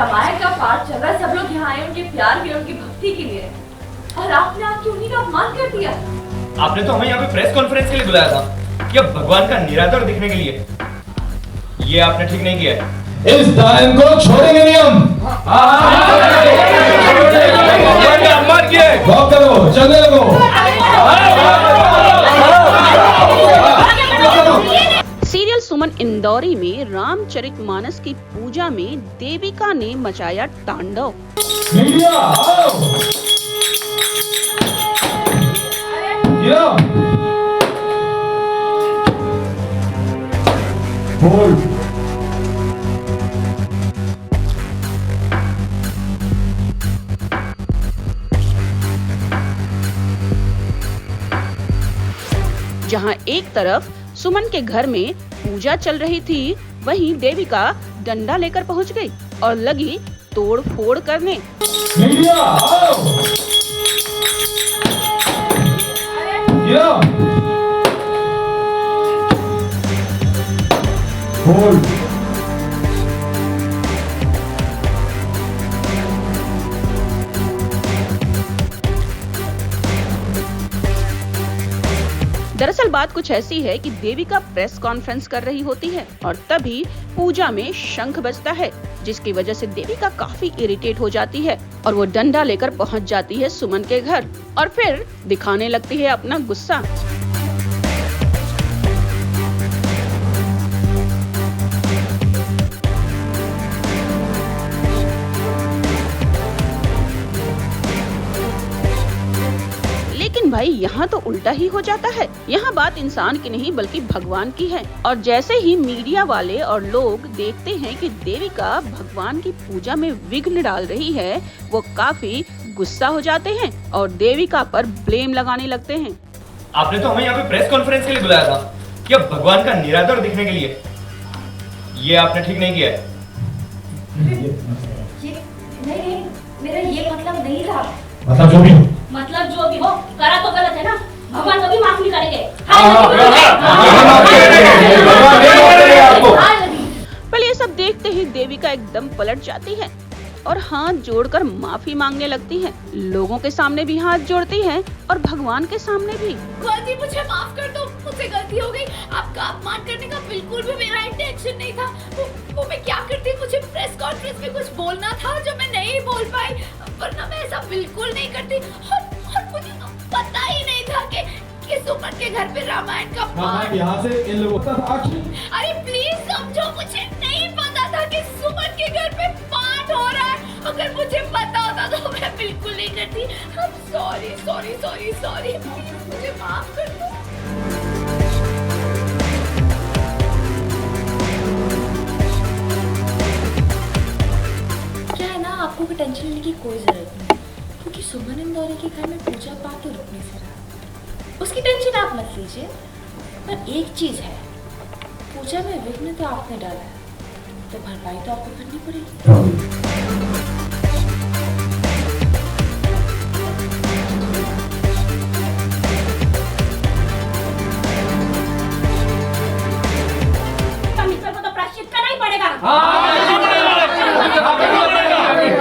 रामायण का पाठ चल रहा है, सब लोग यहाँ आए उनके प्यार के, उनकी भक्ति के लिए, और आपने आके उन्हीं का अपमान कर दिया। आपने तो हमें यहाँ पे प्रेस कॉन्फ्रेंस के लिए बुलाया था कि अब भगवान का निरादर दिखने के लिए। ये आपने ठीक नहीं किया है। इस डायन को छोड़ेंगे नहीं हम। भगवान का अपमान किया है। वॉक करो, चलने लगो। सीरियल सुमन इंदौरी में रामचरितमानस की पूजा में देविका ने मचाया तांडव। मीडिया आओ। बोल। जहां एक तरफ सुमन के घर में पूजा चल रही थी, वहीं देविका डंडा लेकर पहुंच गई और लगी तोड़ फोड़ करने। मीडिया आओ। बोल। दरअसल बात कुछ ऐसी है कि देविका प्रेस कॉन्फ्रेंस कर रही होती है और तभी पूजा में शंख बजता है, जिसकी वजह से देविका काफी इरिटेट हो जाती है और वो डंडा लेकर पहुंच जाती है सुमन के घर और फिर दिखाने लगती है अपना गुस्सा। लेकिन भाई यहाँ तो उल्टा ही हो जाता है। यहाँ बात इंसान की नहीं बल्कि भगवान की है और जैसे ही मीडिया वाले और लोग देखते हैं कि देविका भगवान की पूजा में विघ्न डाल रही है, वो काफी गुस्सा हो जाते हैं और देविका पर ब्लेम लगाने लगते हैं। आपने तो हमें यहाँ पे प्रेस कॉन्फ्रेंस के लिए बुलाया था कि अब भगवान का निरादर दिखने के लिए। ये आपने ठीक नहीं किया है। नहीं, मेरा ये मतलब नहीं था। मतलब जो भी हो। मतलब जो भी हो, करा तो गलत है ना, भगवान कभी माफ नहीं करेंगे। पहले ये सब देखते ही देविका एकदम पलट जाती है और हाथ जोड़कर माफी मांगने लगती है। लोगों के सामने भी हाथ जोड़ती है और भगवान के सामने भी। जी मुझे माफ कर दो, मुझसे गलती हो गई। आपका अपमान करने का बिल्कुल भी मेरा इंटेंशन नहीं था। वो मैं क्या करती, मुझे प्रेस कॉन्फ्रेंस में कुछ बोलना था जो मैं नहीं बोल पाई, वरना मैं ऐसा बिल्कुल नहीं करती। और मुझे तो पता ही नहीं था कि सुमन के घर पे रामायण का पाठ। यहाँ से इन लोगों का अरे प्लीज समझो, मुझे नहीं पता था कि सुमन के घर पे पाठ हो रहा है। अगर मुझे पता होता तो मैं बिल्कुल नहीं करती। सॉरी, मुझे माफ कर दो। क्या है ना, आपको भी टेंशन लेने की कोई जरूरत नहीं, क्योंकि सुमन इंदौरी के घर में पूजा पाठ तो रुकने से रहा, उसकी टेंशन आप मत लीजिए। पर एक चीज है, पूजा में विघ्न तो आपने डाला है, तो भरपाई तो आपको करनी पड़ेगी।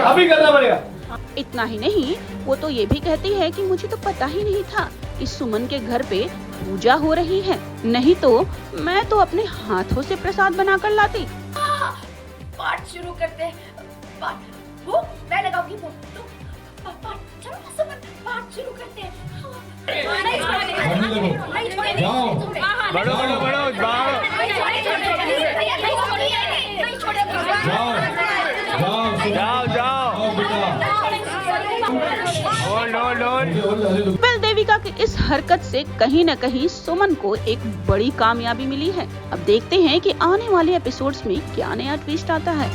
अभी करना पड़ेगा। इतना ही नहीं, वो तो ये भी कहती है कि मुझे तो पता ही नहीं था कि सुमन के घर पे पूजा हो रही है, नहीं तो मैं तो अपने हाथों से प्रसाद बनाकर लाती। पाठ शुरू करते हैं। पाठ वो मैं लगाऊंगी, वो तो पाठ चलो ना सुमन, पाठ शुरू करते हैं। नहीं छोड़ेंगे। वेल, देविका की इस हरकत से कहीं न कहीं सुमन को एक बड़ी कामयाबी मिली है। अब देखते हैं कि आने वाले एपिसोड्स में क्या नया ट्विस्ट आता है।